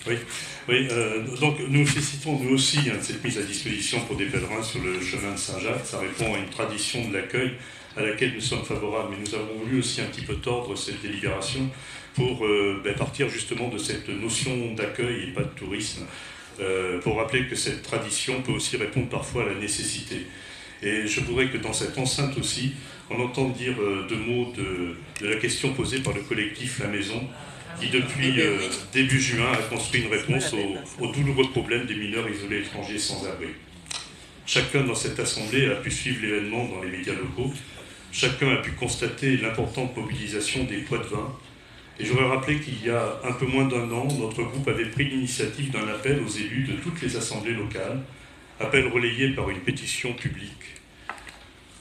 Oui, oui donc nous félicitons nous aussi de cette mise à disposition pour des pèlerins sur le chemin de Saint-Jacques. Ça répond à une tradition de l'accueil à laquelle nous sommes favorables, mais nous avons voulu aussi un petit peu tordre cette délibération pour partir justement de cette notion d'accueil et pas de tourisme, pour rappeler que cette tradition peut aussi répondre parfois à la nécessité. Et je voudrais que dans cette enceinte aussi, on entende dire deux mots de la question posée par le collectif La Maison, qui depuis début juin a construit une réponse au douloureux problème des mineurs isolés étrangers sans abri. Chacun dans cette assemblée a pu suivre l'événement dans les médias locaux, chacun a pu constater l'importante mobilisation des poids de vin. Et je voudrais rappeler qu'il y a un peu moins d'un an, notre groupe avait pris l'initiative d'un appel aux élus de toutes les assemblées locales, appel relayé par une pétition publique.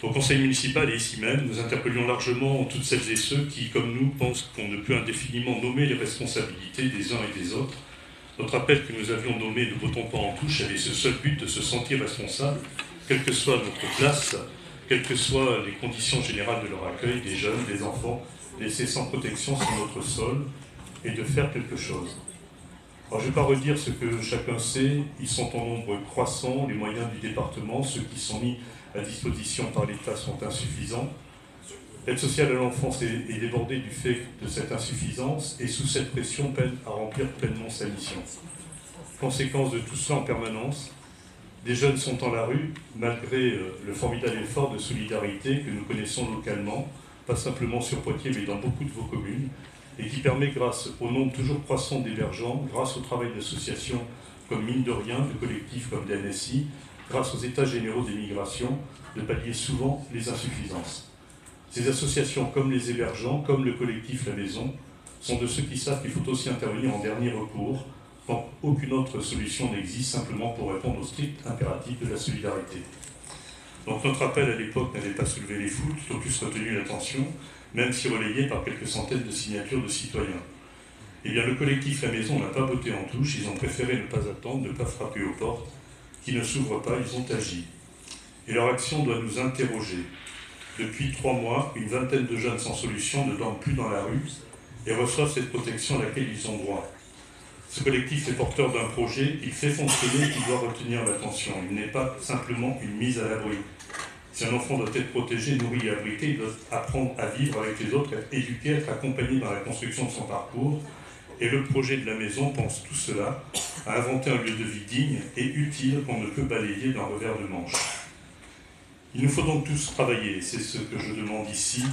Au conseil municipal et ici même, nous interpellions largement toutes celles et ceux qui, comme nous, pensent qu'on ne peut indéfiniment nommer les responsabilités des uns et des autres. Notre appel que nous avions nommé « Ne votons pas en touche » avait ce seul but de se sentir responsable, quelle que soit notre place, quelles que soient les conditions générales de leur accueil, des jeunes, des enfants, laissés sans protection sur notre sol, et de faire quelque chose. Alors, je ne vais pas redire ce que chacun sait, ils sont en nombre croissant, les moyens du département, ceux qui sont mis à disposition par l'État sont insuffisants. L'aide sociale à l'enfance est débordée du fait de cette insuffisance et sous cette pression peine à remplir pleinement sa mission. Conséquence de tout cela en permanence, des jeunes sont dans la rue malgré le formidable effort de solidarité que nous connaissons localement, pas simplement sur Poitiers mais dans beaucoup de vos communes, et qui permet, grâce au nombre toujours croissant d'hébergeants, grâce au travail d'associations comme Mine de Rien, de collectifs comme DNSI, grâce aux états généraux des migrations, de pallier souvent les insuffisances. Ces associations, comme les hébergeants, comme le collectif La Maison, sont de ceux qui savent qu'il faut aussi intervenir en dernier recours, quand aucune autre solution n'existe, simplement pour répondre au strict impératif de la solidarité. Donc notre appel à l'époque n'avait pas soulevé les foules, tout au plus retenu l'attention, même si relayé par quelques centaines de signatures de citoyens. Eh bien, le collectif La Maison n'a pas voté en touche, ils ont préféré ne pas attendre, ne pas frapper aux portes, qui ne s'ouvrent pas, ils ont agi. Et leur action doit nous interroger. Depuis 3 mois, une vingtaine de jeunes sans solution ne dorment plus dans la rue et reçoivent cette protection à laquelle ils ont droit. Ce collectif est porteur d'un projet, il fait fonctionner, qui doit retenir l'attention. Il n'est pas simplement une mise à l'abri. Si un enfant doit être protégé, nourri et abrité, il doit apprendre à vivre avec les autres, être éduqué, être accompagné dans la construction de son parcours. Et le projet de La Maison pense tout cela, à inventer un lieu de vie digne et utile qu'on ne peut balayer d'un revers de manche. Il nous faut donc tous travailler, c'est ce que je demande ici,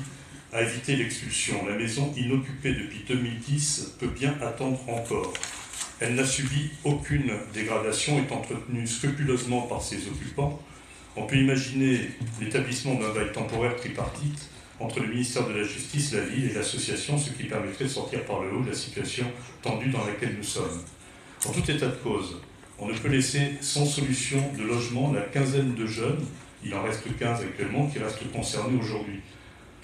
à éviter l'expulsion. La maison inoccupée depuis 2010 peut bien attendre encore. Elle n'a subi aucune dégradation, est entretenue scrupuleusement par ses occupants. On peut imaginer l'établissement d'un bail temporaire tripartite entre le ministère de la Justice, la ville et l'association, ce qui permettrait de sortir par le haut de la situation tendue dans laquelle nous sommes. En tout état de cause, on ne peut laisser sans solution de logement la quinzaine de jeunes, il en reste 15 actuellement, qui restent concernés aujourd'hui.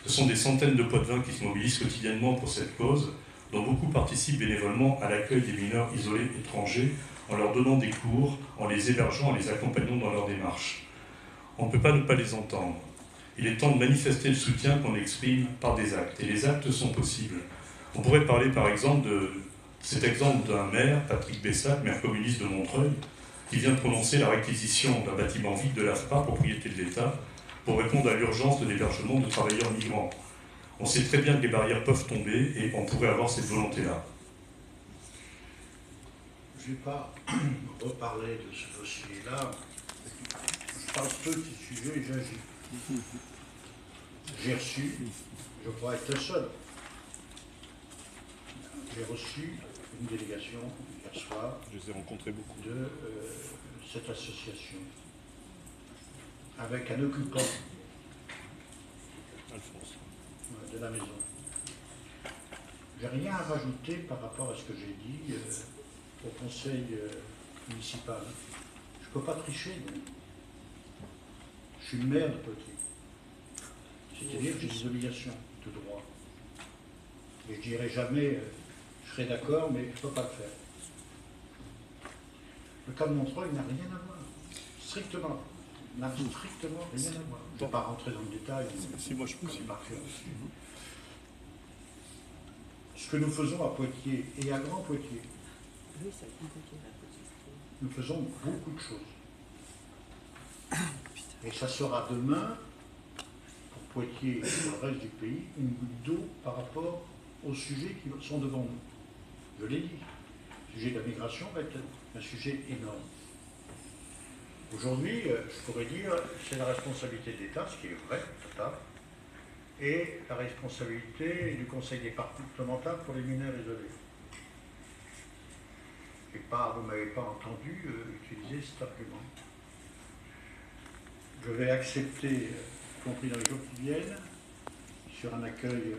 Ce sont des centaines de pots de vin qui se mobilisent quotidiennement pour cette cause, dont beaucoup participent bénévolement à l'accueil des mineurs isolés étrangers, en leur donnant des cours, en les hébergeant, en les accompagnant dans leur démarche. On ne peut pas ne pas les entendre. Il est temps de manifester le soutien qu'on exprime par des actes, et les actes sont possibles. On pourrait parler par exemple de cet exemple d'un maire, Patrick Bessac, maire communiste de Montreuil, qui vient de prononcer la réquisition d'un bâtiment vide de l'AFPA, propriété de l'État, pour répondre à l'urgence de l'hébergement de travailleurs migrants. On sait très bien que les barrières peuvent tomber et on pourrait avoir cette volonté-là. Je ne vais pas reparler de ce dossier-là. Je parle peu de ce sujet et j'agis. J'ai reçu, je crois être le seul, j'ai reçu une délégation hier soir Je les ai rencontrés beaucoup. de cette association avec un occupant Alphonse. de la maison. J'ai rien à rajouter par rapport à ce que j'ai dit au conseil municipal. Je ne peux pas tricher. Je suis le maire de Poitiers. C'est-à-dire que j'ai des obligations de droit. Et je dirais jamais, je serai d'accord, mais je ne peux pas le faire. Le cas de Montreuil n'a rien à voir. Strictement. N'a strictement rien à voir. Je ne vais pas rentrer dans le détail. Si moi je peux. Par cœur. Ce ce que nous faisons à Poitiers et à Grand Poitiers. Nous faisons beaucoup de choses. Et ça sera demain, pour Poitiers et pour le reste du pays, une goutte d'eau par rapport aux sujets qui sont devant nous. Je l'ai dit, le sujet de la migration va être un sujet énorme. Aujourd'hui, je pourrais dire, c'est la responsabilité de l'État, ce qui est vrai, total, et la responsabilité du Conseil départemental pour les mineurs isolés. Et pas, vous ne m'avez pas entendu utiliser cet argument. Je vais accepter, y compris dans les jours qui viennent, sur un accueil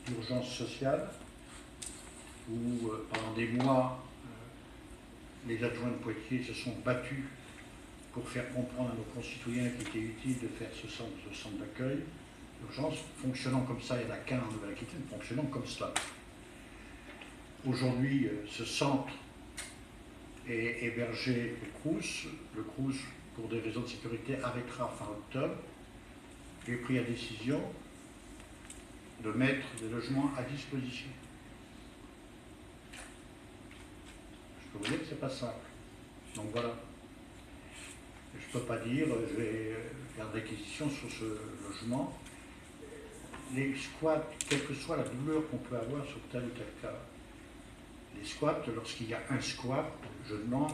d'urgence sociale, où pendant des mois, les adjoints de Poitiers se sont battus pour faire comprendre à nos concitoyens qu'il était utile de faire ce centre d'accueil d'urgence, fonctionnant comme ça, il n'y en a qu'un en Nouvelle-Aquitaine, fonctionnant comme cela. Aujourd'hui, ce centre est hébergé au Crous. Le Crous, pour des raisons de sécurité, arrêtera fin octobre. J'ai pris la décision de mettre des logements à disposition. Je peux vous dire que ce n'est pas simple. Donc voilà. Je ne peux pas dire, je vais faire des réquisitions sur ce logement. Les squats, quelle que soit la douleur qu'on peut avoir sur tel ou tel cas, les squats, lorsqu'il y a un squat, je demande,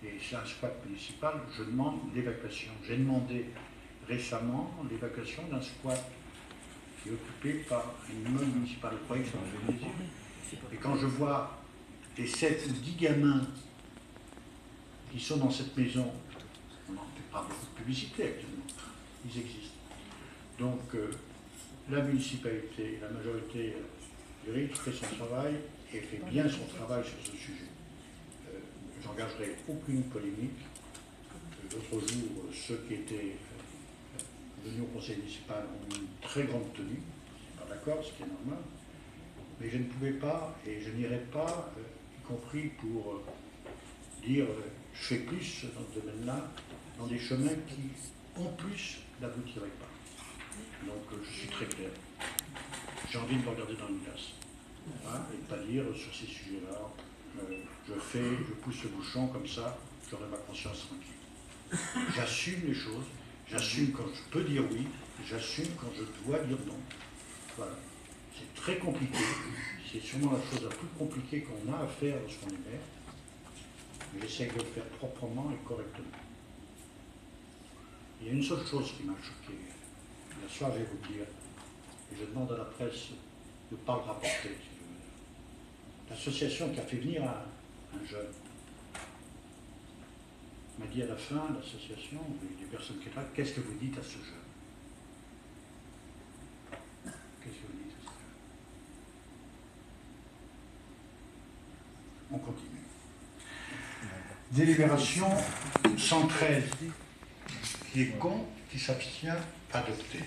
et c'est un squat municipal, je demande l'évacuation. J'ai demandé récemment l'évacuation d'un squat qui est occupé par une immeuble municipale. Vous croyez que ça me fait plaisir? Et quand je vois les 7 ou 10 gamins qui sont dans cette maison, on n'en fait pas beaucoup de publicité actuellement, ils existent. Donc la municipalité, la majorité juridique fait son travail et fait bien son travail sur ce sujet. J'engagerai aucune polémique. L'autre jour, ceux qui étaient venus au conseil municipal ont une très grande tenue, je ne suis pas d'accord, ce qui est normal, mais je ne pouvais pas et je n'irai pas, y compris pour dire je fais plus dans ce domaine-là, dans des chemins qui, en plus, n'aboutiraient pas. Donc je suis très clair. J'ai envie de me regarder dans une glace. Hein, et de ne pas dire sur ces sujets-là, je pousse le bouchon comme ça, j'aurai ma conscience tranquille. J'assume les choses, j'assume quand je peux dire oui, j'assume quand je dois dire non. Voilà. C'est très compliqué, c'est sûrement la chose la plus compliquée qu'on a à faire lorsqu'on est maire, mais j'essaie de le faire proprement et correctement. Il y a une seule chose qui m'a choqué. Hier soir, je vais vous le dire, et je demande à la presse de ne pas le rapporter, si je veux. L'association qui a fait venir un jeune m'a dit à la fin, l'association, des personnes qui étaient là, qu'est-ce que vous dites à ce jeune? Qu'est-ce que vous dites à ce jeune? On continue. Délibération 113, qui est contre, qui s'abstient, adopté.